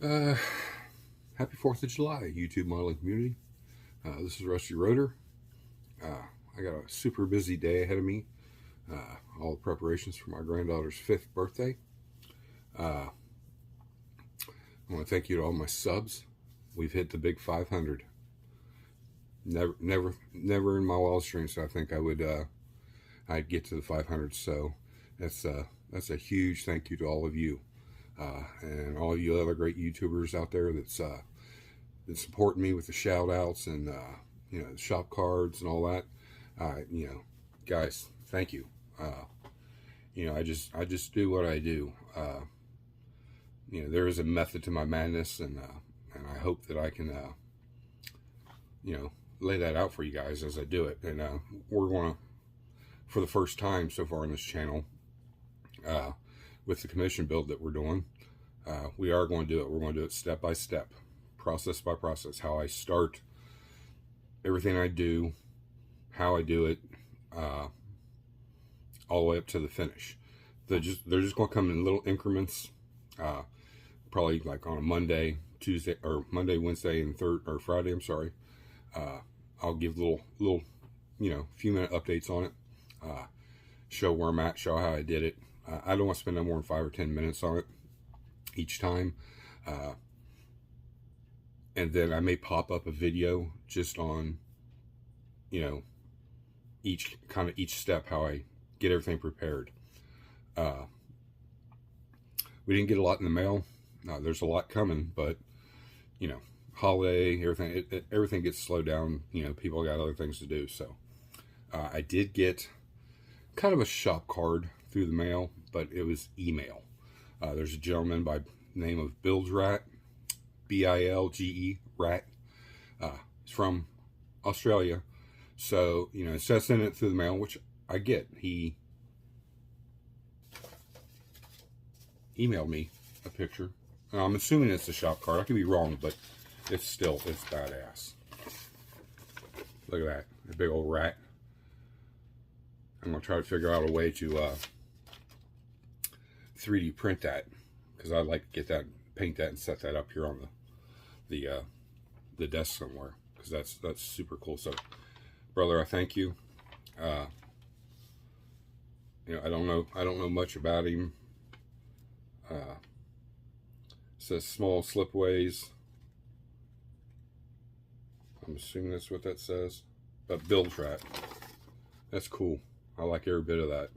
Uh, Happy 4th of July, YouTube modeling community. This is Rusty Rotor. I got a super busy day ahead of me. All the preparations for my granddaughter's 5th birthday. I want to thank you to all my subs. We've hit the big 500. Never in my wildest dreams did I think I'd get to the 500. So that's a huge thank you to all of you. And all you other great YouTubers out there that's supporting me with the shout outs and the shop cards and all that. Guys, thank you. I just do what I do. There is a method to my madness, and I hope that I can lay that out for you guys as I do it. And we're going to, for the first time so far on this channel, with the commission build that we're doing, we are going to do it. We're going to do it step by step, process by process, how I start everything I do, how I do it, all the way up to the finish. They're just going to come in little increments, probably like on a Monday, Tuesday, or Monday, Wednesday, and Friday, I'm sorry. I'll give little few minute updates on it, show where I'm at, show how I did it. I don't want to spend no more than 5 or 10 minutes on it each time. And then I may pop up a video just on, each step, how I get everything prepared. We didn't get a lot in the mail. There's a lot coming, but, holiday, everything gets slowed down. People got other things to do. So I did get kind of a shop card through the mail, but it was email. There's a gentleman by the name of Bilge, B-I-L-G-E, Rat. He's from Australia. So, instead of sending it through the mail, which I get, he emailed me a picture. I'm assuming it's a shop card. I could be wrong, but it's badass. Look at that. A big old rat. I'm going to try to figure out a way to 3D print that, because I'd like to get that, paint that, and set that up here on the desk somewhere, because that's super cool. So, brother, I thank you. I don't know much about him. It says small slipways. I'm assuming that's what that says. But Bilge Rat. That's cool. I like every bit of that.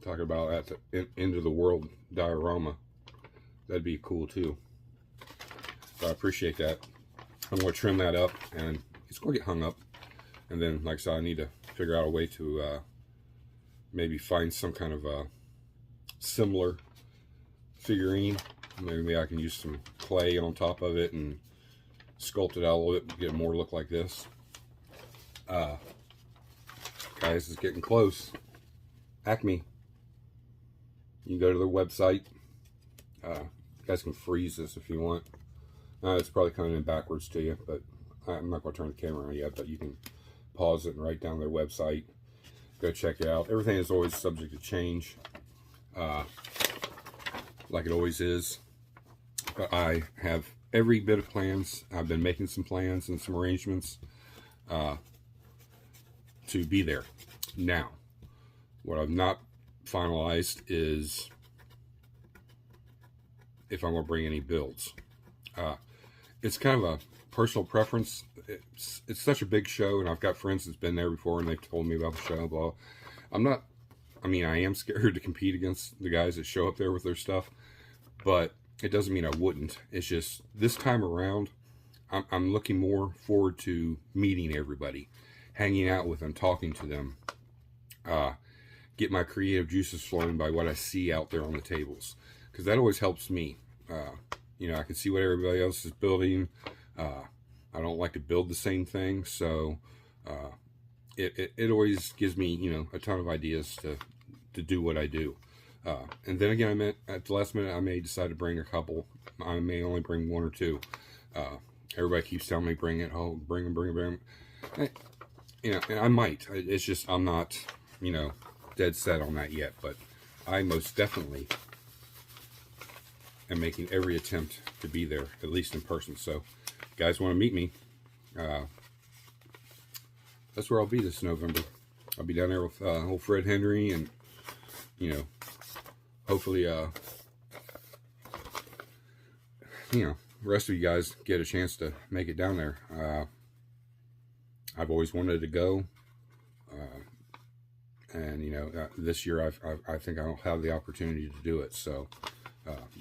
Talking about at the end of the world diorama. That'd be cool too. So I appreciate that. I'm going to trim that up, and it's going to get hung up. And then, like I said, I need to figure out a way to maybe find some kind of a similar figurine. Maybe I can use some clay on top of it and sculpt it out a little bit to get more look like this. Guys, it's getting close. Acme. You can go to their website. You guys can freeze this if you want. It's probably coming in backwards to you, but I'm not going to turn the camera on yet, but you can pause it and write down their website. Go check it out. Everything is always subject to change, like it always is. But I have every bit of plans. I've been making some plans and some arrangements to be there. Now, what I've not finalized is if I'm going to bring any builds. It's kind of a personal preference. It's such a big show, and I've got friends that's been there before, and they've told me about the show. Blah. I am scared to compete against the guys that show up there with their stuff, but it doesn't mean I wouldn't. It's just this time around, I'm looking more forward to meeting everybody, hanging out with them, talking to them, get my creative juices flowing by what I see out there on the tables, because that always helps me. I can see what everybody else is building. I don't like to build the same thing, so it always gives me, a ton of ideas to do what I do. And then again, at the last minute, I may decide to bring a couple. I may only bring one or two. Everybody keeps telling me, bring it. Oh, bring them. And I might. It's just I'm not, dead set on that yet. But I most definitely am making every attempt to be there, at least in person. So, if you guys want to meet me, that's where I'll be this November. I'll be down there with old Fred Henry, and hopefully, the rest of you guys get a chance to make it down there. I've always wanted to go, and this year I think I'll have the opportunity to do it. So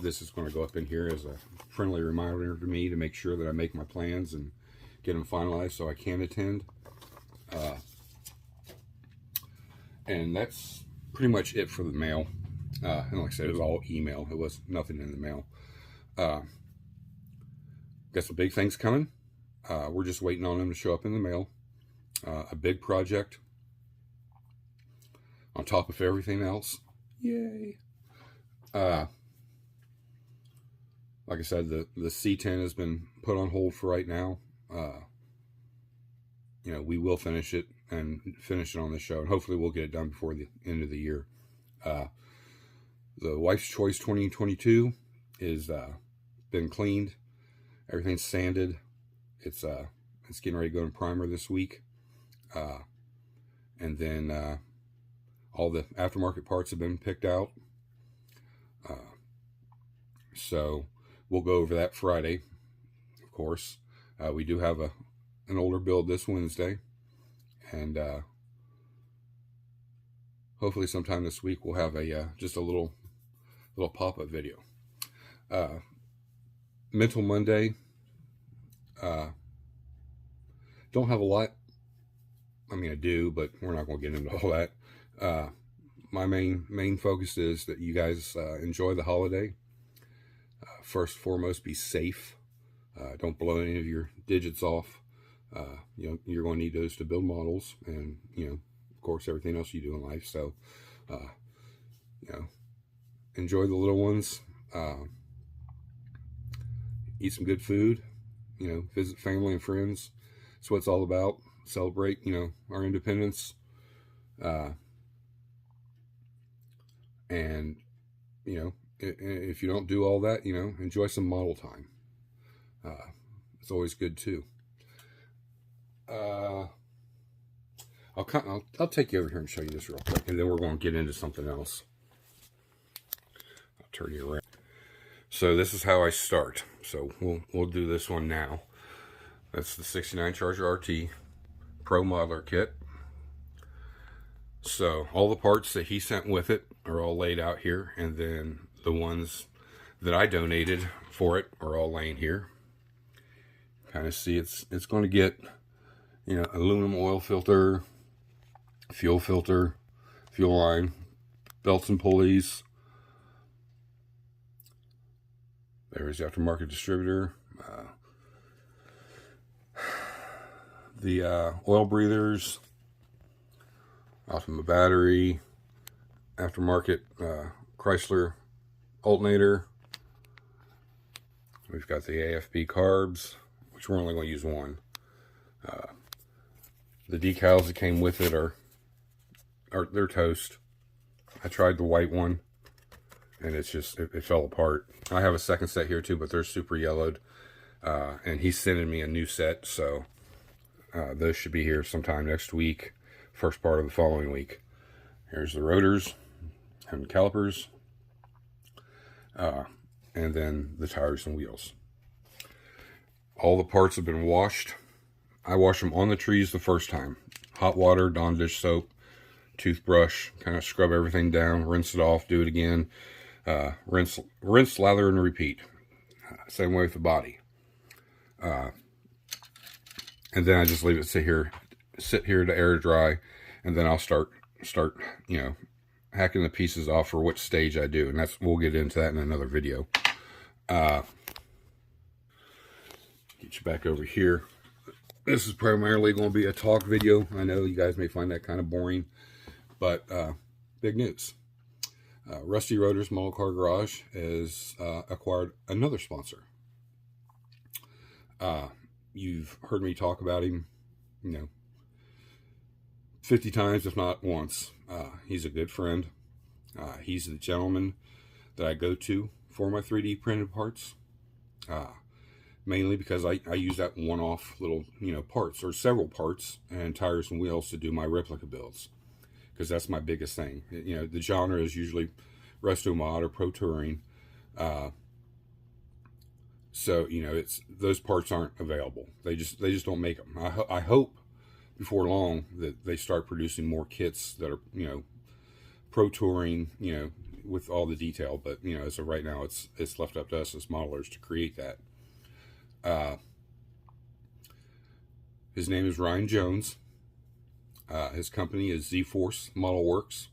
this is going to go up in here as a friendly reminder to me to make sure that I make my plans and get them finalized so I can attend. And that's pretty much it for the mail. And like I said, it was all email. It was nothing in the mail. Got some big things coming. We're just waiting on them to show up in the mail. A big project on top of everything else. Yay. Like I said, the C10 has been put on hold for right now. We will finish it on the show, and hopefully we'll get it done before the end of the year. The Wife's Choice 2022 is been cleaned. Everything's sanded. It's getting ready to go in primer this week. And then all the aftermarket parts have been picked out. So we'll go over that Friday, of course. We do have an older build this Wednesday, and hopefully sometime this week we'll have just a little pop-up video. Mental Monday. Don't have a lot. I mean, I do, but we're not going to get into all that. My main focus is that you guys enjoy the holiday. First and foremost, be safe. Don't blow any of your digits off. You're going to need those to build models, and of course everything else you do in life. So enjoy the little ones. Eat some good food. Visit family and friends. That's what it's all about. Celebrate our independence, and if you don't do all that, enjoy some model time. It's always good too. I'll take you over here and show you this real quick, and then we're going to get into something else. I'll turn you around. So this is how I start. So we'll do this one now. That's the 69 Charger RT Pro Modeler Kit. So all the parts that he sent with it are all laid out here, and then the ones that I donated for it are all laying here. Kind of see it's going to get aluminum oil filter, fuel line, belts and pulleys. There's the aftermarket distributor. The oil breathers, Optima battery, aftermarket Chrysler alternator. We've got the AFB carbs, which we're only going to use one. The decals that came with it they're toast. I tried the white one, and it fell apart. I have a second set here too, but they're super yellowed. And he's sending me a new set, so those should be here sometime next week, first part of the following week. Here's the rotors and calipers, and then the tires and wheels. All the parts have been washed. I washed them on the trees the first time. Hot water, Dawn dish soap, toothbrush, kind of scrub everything down, rinse it off, do it again. Rinse, lather, and repeat. Same way with the body. And then I just leave it sit here to air dry, and then I'll start hacking the pieces off for which stage I do, and we'll get into that in another video. Get you back over here. This is primarily going to be a talk video. I know you guys may find that kind of boring, but big news. Rusty Rotors Model Car Garage has acquired another sponsor. You've heard me talk about him, 50 times, if not once. He's a good friend. He's the gentleman that I go to for my 3D printed parts. Mainly because I use that one-off little, parts or several parts and tires and wheels to do my replica builds, because that's my biggest thing. The genre is usually resto mod or pro touring, so it's those parts aren't available. They just don't make them. I hope before long that they start producing more kits that are pro touring, with all the detail. But as of right now, it's left up to us as modelers to create that. His name is Ryan Jones. His company is Z-Force Model Works.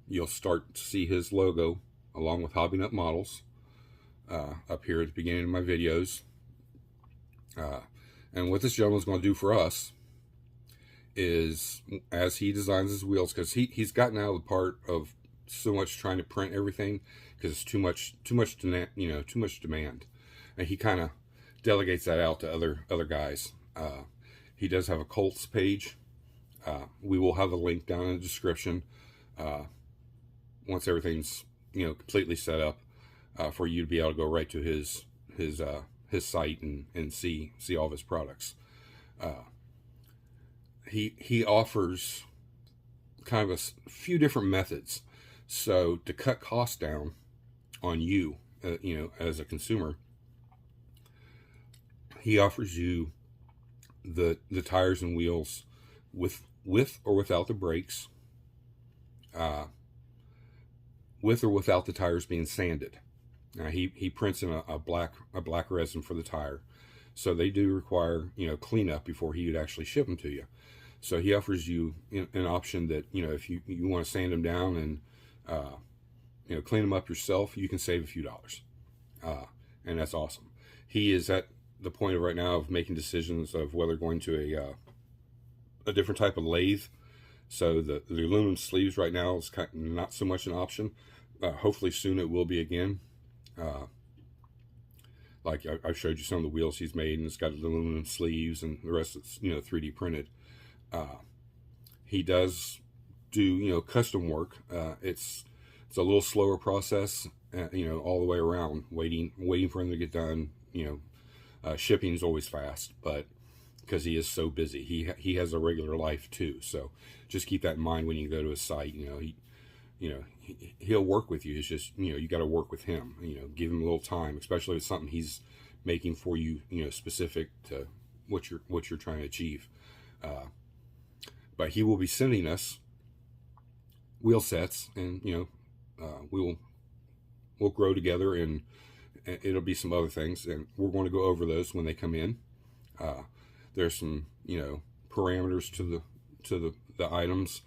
You'll start to see his logo along with Hobby Nut Models up here at the beginning of my videos. And what this gentleman's going to do for us is, as he designs his wheels, because he's gotten out of the part of so much trying to print everything because it's too much demand, and he kind of delegates that out to other guys. He does have a Colts page. We will have a link down in the description once everything's completely set up, for you to be able to go right to his site and see all of his products. He offers kind of a few different methods. So to cut costs down on you, as a consumer, he offers you the tires and wheels with or without the brakes, with or without the tires being sanded. He prints in a black resin for the tire, so they do require cleanup before he would actually ship them to you. So he offers you an option that if you want to sand them down and clean them up yourself, you can save a few dollars, and that's awesome. He is at the point of right now of making decisions of whether going to a different type of lathe. So the aluminum sleeves right now is kind of not so much an option. Hopefully soon it will be again. Like I showed you some of the wheels he's made, and it's got aluminum sleeves, and the rest is 3D printed. He does do custom work. It's a little slower process, all the way around. Waiting for him to get done. Shipping is always fast, but because he is so busy, he has a regular life too. So just keep that in mind when you go to his site. He'll work with you. It's just you got to work with him. Give him a little time, especially if it's something he's making for you. Specific to what you're trying to achieve. But he will be sending us wheel sets, and we'll grow together, and it'll be some other things, and we're going to go over those when they come in. There's some parameters to the items.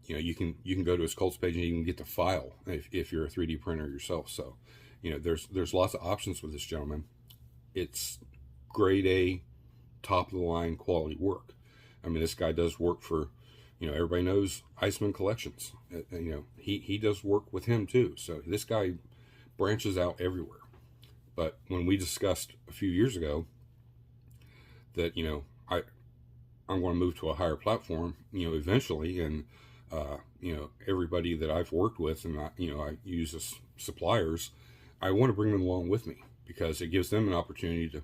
You can go to his Colts page and you can get the file if you're a 3D printer yourself. So there's lots of options with this gentleman. It's grade A, top of the line quality work. I mean, this guy does work for, everybody knows Iceman Collections. He does work with him too. So this guy branches out everywhere. But when we discussed a few years ago that, I'm going to move to a higher platform, eventually, and, everybody that I've worked with and I use as suppliers, I want to bring them along with me, because it gives them an opportunity to,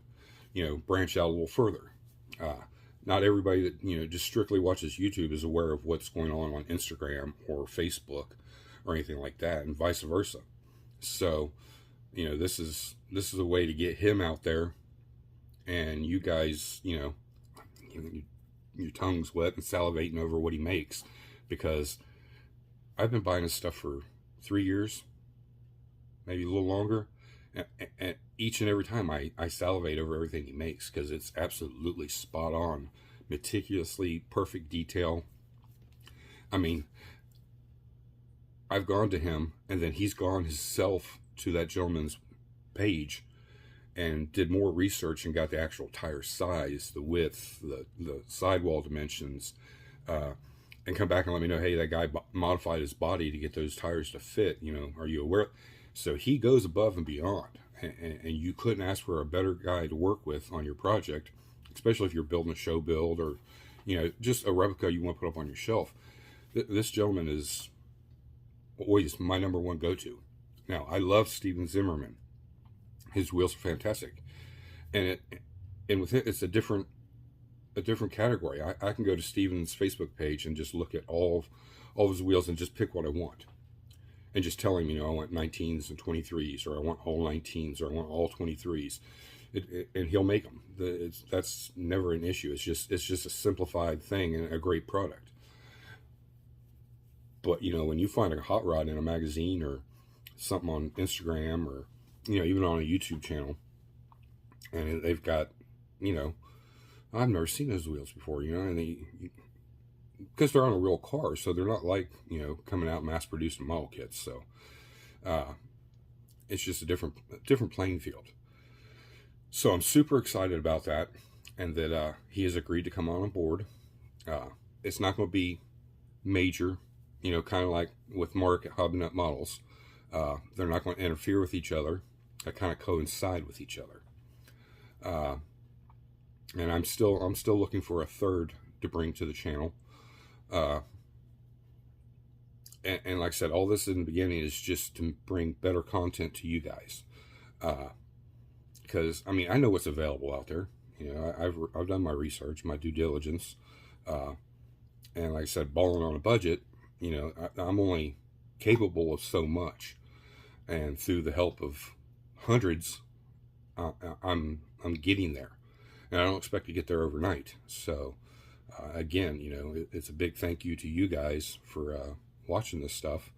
branch out a little further. Not everybody that, just strictly watches YouTube is aware of what's going on Instagram or Facebook or anything like that, and vice versa. So, this is a way to get him out there, and you guys, your tongue's wet and salivating over what he makes, because I've been buying his stuff for 3 years, maybe a little longer, and each and every time I salivate over everything he makes, because it's absolutely spot on, meticulously perfect detail. I mean, I've gone to him, and then he's gone himself to that gentleman's page and did more research and got the actual tire size, the width, the sidewall dimensions, and come back and let me know, hey, that guy modified his body to get those tires to fit. Are you aware? So he goes above and beyond, and you couldn't ask for a better guy to work with on your project, especially if you're building a show build or just a replica you want to put up on your shelf. This gentleman is always my number one go-to. Now, I love Steven Zimmerman. His wheels are fantastic, and with it, it's a different category. I can go to Steven's Facebook page and just look at all of his wheels and just pick what I want, and just tell him, I want 19s and 23s, or I want all 19s, or I want all 23s, and he'll make them. That's never an issue. It's just a simplified thing and a great product. But when you find a hot rod in a magazine or something on Instagram, or even on a YouTube channel, and they've got, I've never seen those wheels before, and because they're on a real car, so they're not like, coming out mass-produced model kits. So it's just a different playing field. So I'm super excited about that, and that he has agreed to come on board. It's not going to be major, kind of like with Mark at Hobby Nut Models. They're not going to interfere with each other. They kind of coincide with each other. And I'm still looking for a third to bring to the channel. And like I said, all this in the beginning is just to bring better content to you guys. Because I know what's available out there. I've done my research, my due diligence, and like I said, balling on a budget. I'm only capable of so much, and through the help of hundreds, I'm getting there, and I don't expect to get there overnight. So again, it's a big thank you to you guys for watching this stuff,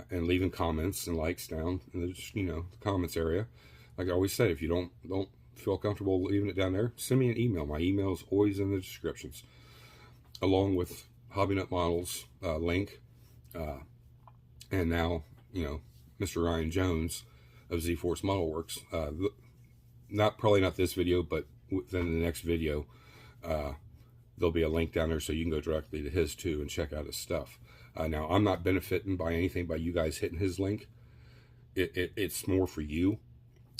and leaving comments and likes down in the comments area. Like I always say, if you don't feel comfortable leaving it down there, send me an email. My email is always in the descriptions, along with Hobby Nut Models link, and now Mr. Ryan Jones of Z-Force Model Works. Probably not this video, but within the next video, there'll be a link down there so you can go directly to his too and check out his stuff. Now, I'm not benefiting by anything by you guys hitting his link. It's more for you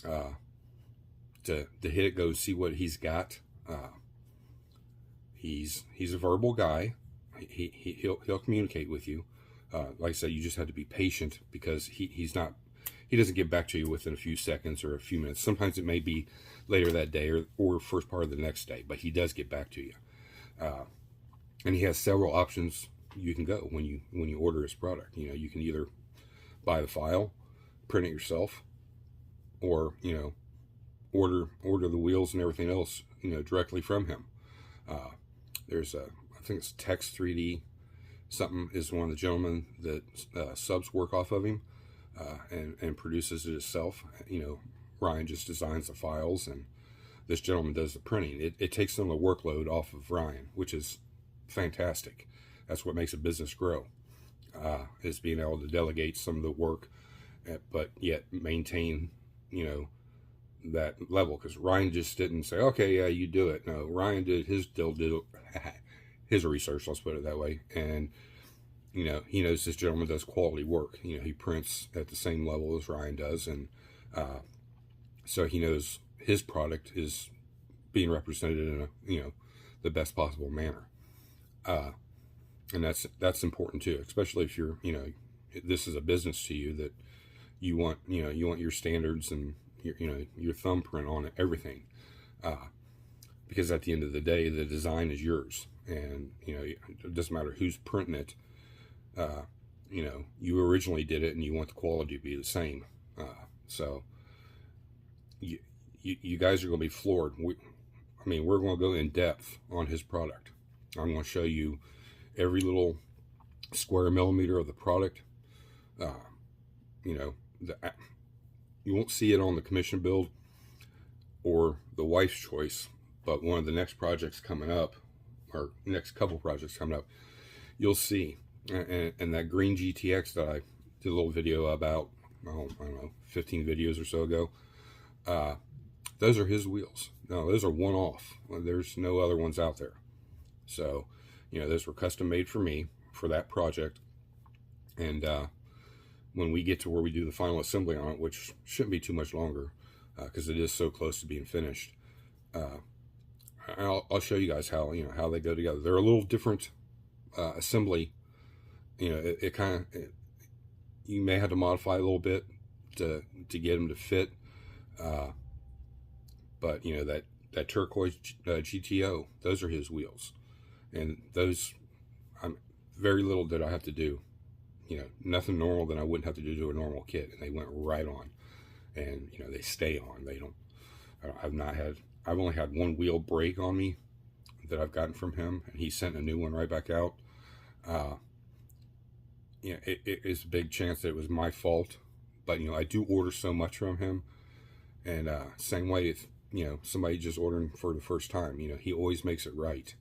to hit it, go see what he's got. He's a verbal guy. He'll communicate with you. Like I said, you just have to be patient, because he doesn't get back to you within a few seconds or a few minutes. Sometimes it may be later that day or first part of the next day, but he does get back to you. And he has several options you can go when you order his product. You can either buy the file, print it yourself, or order the wheels and everything else directly from him. There's I think it's Text 3D something is one of the gentlemen that subs work off of him, and produces it himself. Ryan just designs the files, and this gentleman does the printing. It takes some of the workload off of Ryan, which is fantastic. That's what makes a business grow, is being able to delegate some of the work, but yet maintain that level. Because Ryan just didn't say, okay, yeah, you do it. No, Ryan did his his research, let's put it that way, and he knows this gentleman does quality work. He prints at the same level as Ryan does, and so he knows his product is being represented in a the best possible manner, and that's important too, especially if you're this is a business to you, that you want your standards and your thumbprint on it, everything, because at the end of the day, the design is yours, and it doesn't matter who's printing it. You originally did it, and you want the quality to be the same. So you guys are going to be floored. We're going to go in depth on his product. I'm going to show you every little square millimeter of the product. You won't see it on the commission build or the wife's choice, but one of the next projects coming up, or next couple projects coming up, you'll see. And that green GTX that I did a little video about, I don't know, 15 videos or so ago, those are his wheels. No, those are one-off. There's no other ones out there. So, those were custom made for me for that project. And when we get to where we do the final assembly on it, which shouldn't be too much longer, because it is so close to being finished, I'll show you guys how how they go together. They're a little different assembly. It kind of, you may have to modify a little bit to get them to fit. But you know, that turquoise GTO, those are his wheels, and those, I'm very little did I have to do. You know, nothing normal that I wouldn't have to do to a normal kit, and they went right on. And you know, they stay on. They don't. I've only had one wheel break on me that I've gotten from him, and he sent a new one right back out. You know, it is a big chance that it was my fault, but you know, I do order so much from him, and same way if you know somebody just ordering for the first time, you know, he always makes it right.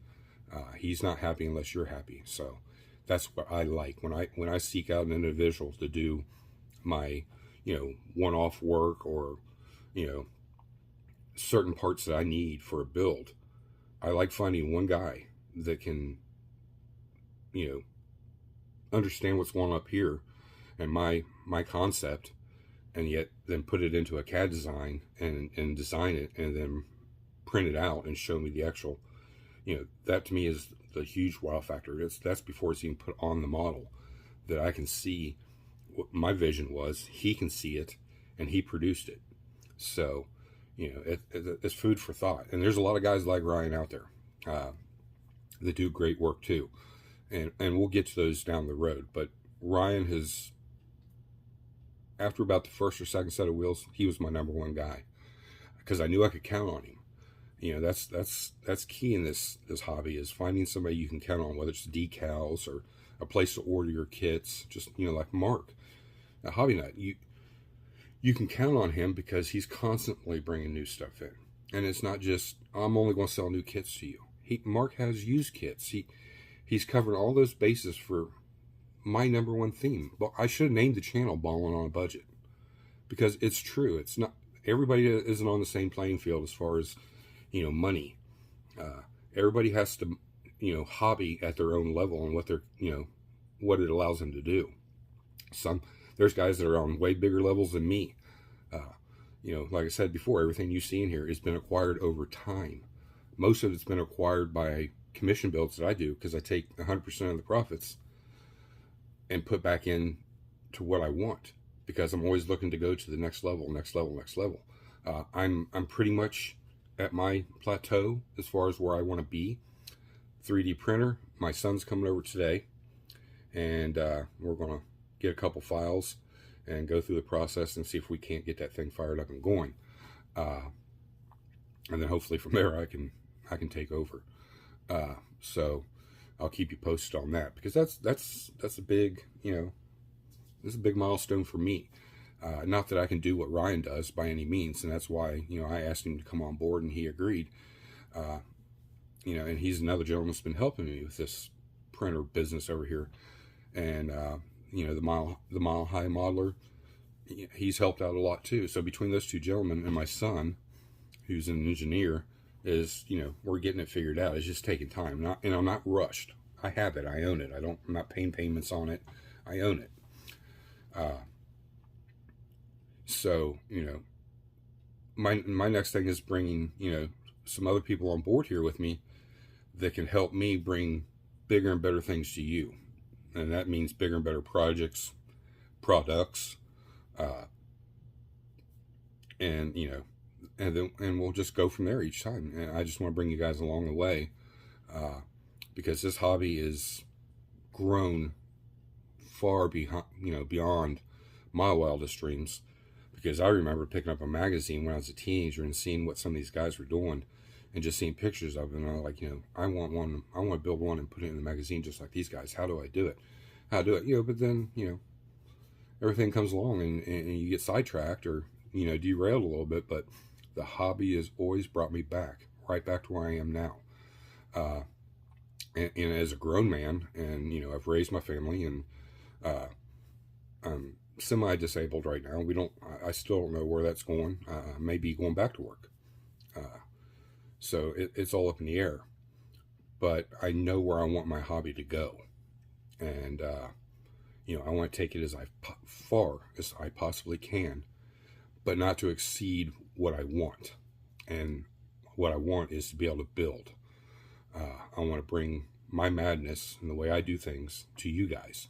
He's not happy unless you're happy. So that's what I like when I seek out an individual to do my, you know, one-off work, or you know, certain parts that I need for a build. I like finding one guy that can, you know, understand what's going on up here and my concept, and yet then put it into a CAD design and design it and then print it out and show me the actual, you know, that to me is the huge wow factor. That's before it's even put on the model, that I can see what my vision was, he can see it, and he produced it. So, you know, it's food for thought. And there's a lot of guys like Ryan out there that do great work too. And we'll get to those down the road. But Ryan has, after about the first or second set of wheels, he was my number one guy, because I knew I could count on him. You know, that's key in this hobby, is finding somebody you can count on, whether it's decals or a place to order your kits. Just, you know, like Mark, a Hobby Nut, you can count on him because he's constantly bringing new stuff in. And it's not just, I'm only going to sell new kits to you. Mark has used kits. He's covered all those bases for my number one theme. But I should have named the channel Ballin' on a Budget, because it's true. It's not, everybody isn't on the same playing field as far as, you know, money. Everybody has to, you know, hobby at their own level and what they're, you know, what it allows them to do. There's guys that are on way bigger levels than me. You know, like I said before, everything you see in here has been acquired over time. Most of it's been acquired by commission builds that I do, because I take 100% of the profits and put back in to what I want, because I'm always looking to go to the next level, next level, next level. I'm pretty much at my plateau as far as where I want to be. 3D printer, my son's coming over today, and we're going to get a couple files and go through the process and see if we can't get that thing fired up and going. And then hopefully from there I can take over. So I'll keep you posted on that, because that's a big, you know, this is a big milestone for me. Not that I can do what Ryan does by any means, and that's why, you know, I asked him to come on board and he agreed. You know, and he's another gentleman that's been helping me with this printer business over here. And you know, the Mile High modeler, he's helped out a lot too. So between those two gentlemen and my son, who's an engineer, is, you know, we're getting it figured out. It's just taking time. And I'm not rushed. I have it. I own it. I'm not paying payments on it. I own it. So, you know, my next thing is bringing, you know, some other people on board here with me that can help me bring bigger and better things to you. And that means bigger and better products, and, you know, and we'll just go from there each time. And I just want to bring you guys along the way, because this hobby is grown far beyond my wildest dreams. Because I remember picking up a magazine when I was a teenager and seeing what some of these guys were doing, and just seeing pictures of it, and I was like, you know, I want to build one and put it in the magazine just like these guys. How do I do it? You know, but then, you know, everything comes along and you get sidetracked or, you know, derailed a little bit, but the hobby has always brought me back, right back to where I am now. And as a grown man, and, you know, I've raised my family, and I'm semi-disabled right now. I still don't know where that's going. Maybe going back to work. So it's all up in the air, but I know where I want my hobby to go. And, you know, I want to take it as far as I possibly can, but not to exceed what I want. And what I want is to be able to build. I want to bring my madness and the way I do things to you guys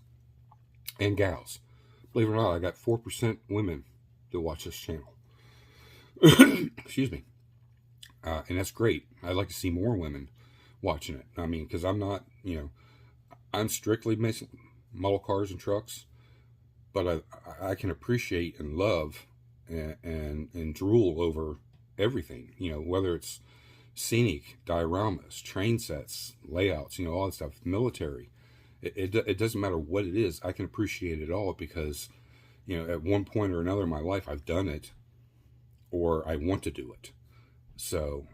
and gals. Believe it or not, I got 4% women to watch this channel. Excuse me. And that's great. I'd like to see more women watching it. I mean, because I'm not, I'm strictly model cars and trucks, but I can appreciate and love and drool over everything, whether it's scenic, dioramas, train sets, layouts, all that stuff, military. It doesn't matter what it is. I can appreciate it all because, at one point or another in my life, I've done it or I want to do it. So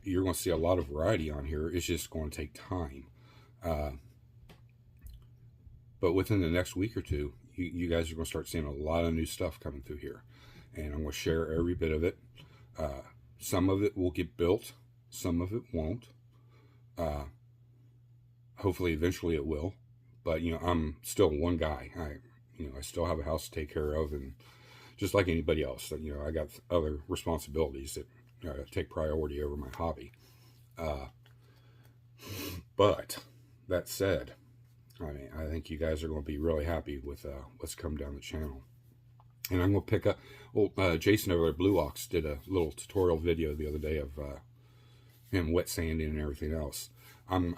you're going to see a lot of variety on here. It's just going to take time. But within the next week or two, you guys are going to start seeing a lot of new stuff coming through here. And I'm going to share every bit of it. Some of it will get built. Some of it won't. Hopefully, eventually it will. But, I'm still one guy. I still have a house to take care of. And just like anybody else, I got other responsibilities that take priority over my hobby. But that said, I think you guys are going to be really happy with what's come down the channel. And I'm going to pick up, Jason over at Blue Ox did a little tutorial video the other day of him wet sanding and everything else. And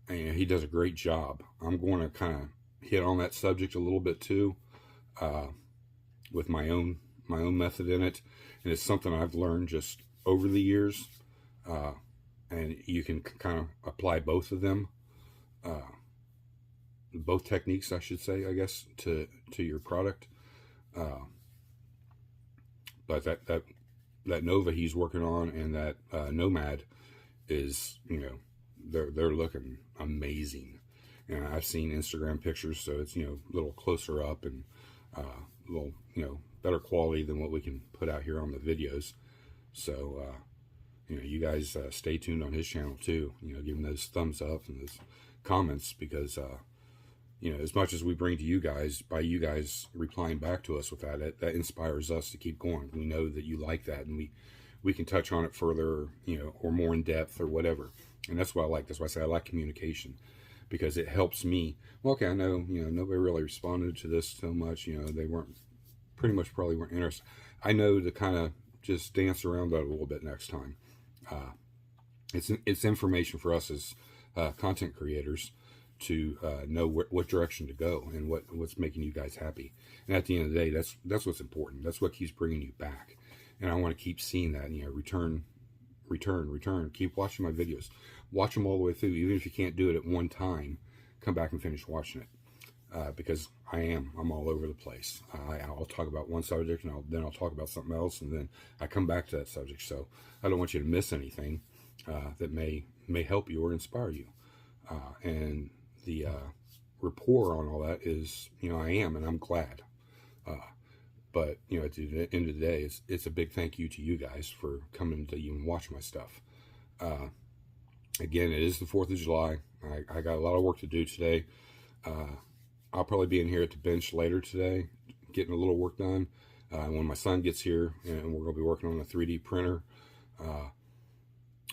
he does a great job. I'm going to kind of hit on that subject a little bit too, with my own method in it. And it's something I've learned just over the years. And you can kind of apply both of them, both techniques, I should say, I guess, to your product. But that Nova he's working on and that Nomad is, they're looking amazing. And I've seen Instagram pictures, so it's, a little closer up and a little, better quality than what we can put out here on the videos. So, you guys stay tuned on his channel too. Give him those thumbs up and those comments because, as much as we bring to you guys, by you guys replying back to us with that inspires us to keep going. We know that you like that, and we can touch on it further, or more in depth or whatever. And that's what I like. That's why I say I like communication, because it helps me. Well, okay, I know, nobody really responded to this so much. They probably weren't interested. I know to kind of just dance around that a little bit next time. It's information for us as content creators to know what direction to go and what's making you guys happy. And at the end of the day, that's what's important. That's what keeps bringing you back. And I want to keep seeing that, return. Keep watching my videos. Watch them all the way through. Even if you can't do it at one time, come back and finish watching it. Because I'm all over the place. I'll talk about one subject and then I'll talk about something else, and then I come back to that subject. So I don't want you to miss anything that may help you or inspire you. And the rapport on all that is, I am, and I'm glad. But, at the end of the day, it's a big thank you to you guys for coming to even watch my stuff. Again, it is the 4th of July. I got a lot of work to do today. I'll probably be in here at the bench later today, getting a little work done. When my son gets here, and we're going to be working on a 3D printer,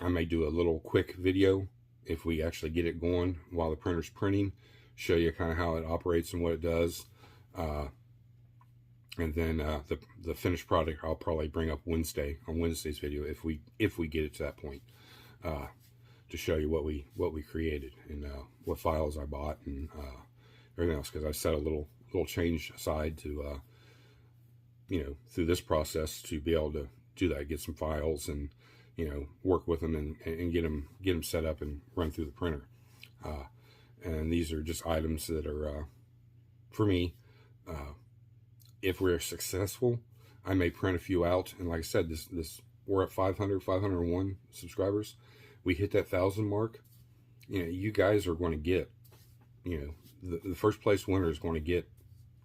I may do a little quick video if we actually get it going while the printer's printing, show you kind of how it operates and what it does. And then the finished product I'll probably bring up on Wednesday's video if we get it to that point, to show you what we created and what files I bought and everything else, because I set a little change aside to through this process to be able to do that, get some files and work with them and get them set up and run through the printer. And these are just items that are for me. If we're successful, I may print a few out. And like I said, this we're at 501 subscribers. We hit that 1,000 mark. You guys are going to get, the first place winner is going to get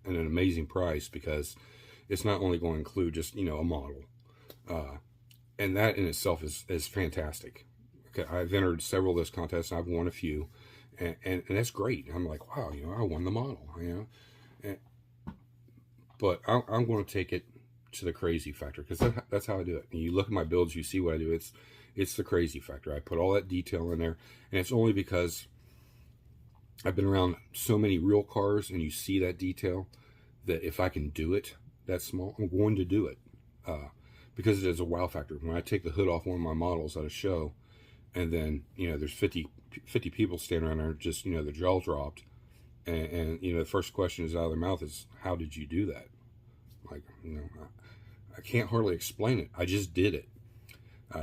an amazing prize, because it's not only going to include just, a model. And that in itself is fantastic. Okay, I've entered several of those contests. I've won a few, and that's great. I'm like, wow, I won the model, but I'm going to take it to the crazy factor, because that's how I do it. And you look at my builds, you see what I do. It's the crazy factor. I put all that detail in there, and it's only because I've been around so many real cars, and you see that detail, that if I can do it, that small, I'm going to do it. Because it is a wow factor. When I take the hood off one of my models at a show, and then, you know, there's 50 people standing around there, just, you know, their jaw dropped, and you know, the first question is out of their mouth is, how did you do that? Like, you know, I can't hardly explain it. I just did it.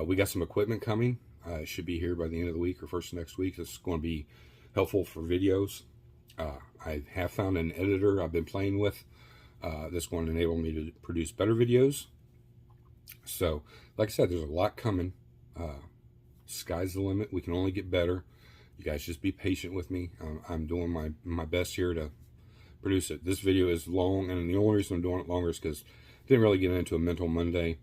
We got some equipment coming. It should be here by the end of the week or first of next week. It's going to be helpful for videos. I have found an editor I've been playing with that's going to enable me to produce better videos. So, like I said, there's a lot coming. Sky's the limit. We can only get better. You guys just be patient with me. I'm doing my best here to produce it. This video is long, and the only reason I'm doing it longer is because I didn't really get into a mental Monday.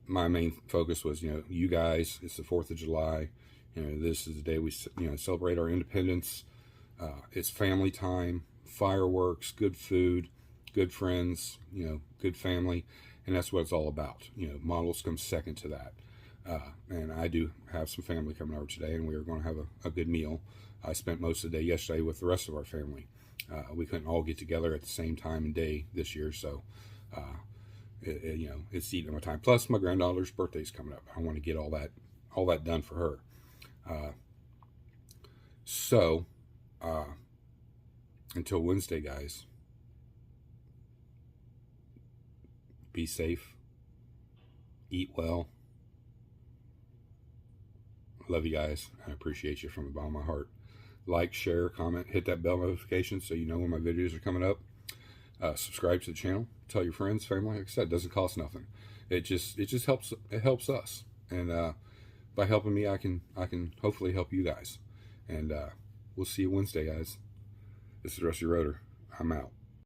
My main focus was, you know, you guys. It's the 4th of July. You know, this is the day we, you know, celebrate our independence. It's family time, fireworks, good food, good friends, you know, good family. And that's what it's all about. You know, models come second to that. And I do have some family coming over today, and we are going to have a good meal. I spent most of the day yesterday with the rest of our family. We couldn't all get together at the same time and day this year, so you know, it's eating my time. Plus, my granddaughter's birthday's coming up. I want to get all that done for her. So until Wednesday, guys. Be safe. Eat well. Love you guys. I appreciate you from the bottom of my heart. Like, share, comment, hit that bell notification so you know when my videos are coming up. Subscribe to the channel. Tell your friends, family. Like I said, it doesn't cost nothing. It just helps. It helps us. And by helping me, I can hopefully help you guys. And we'll see you Wednesday, guys. This is Rusty Rotor. I'm out.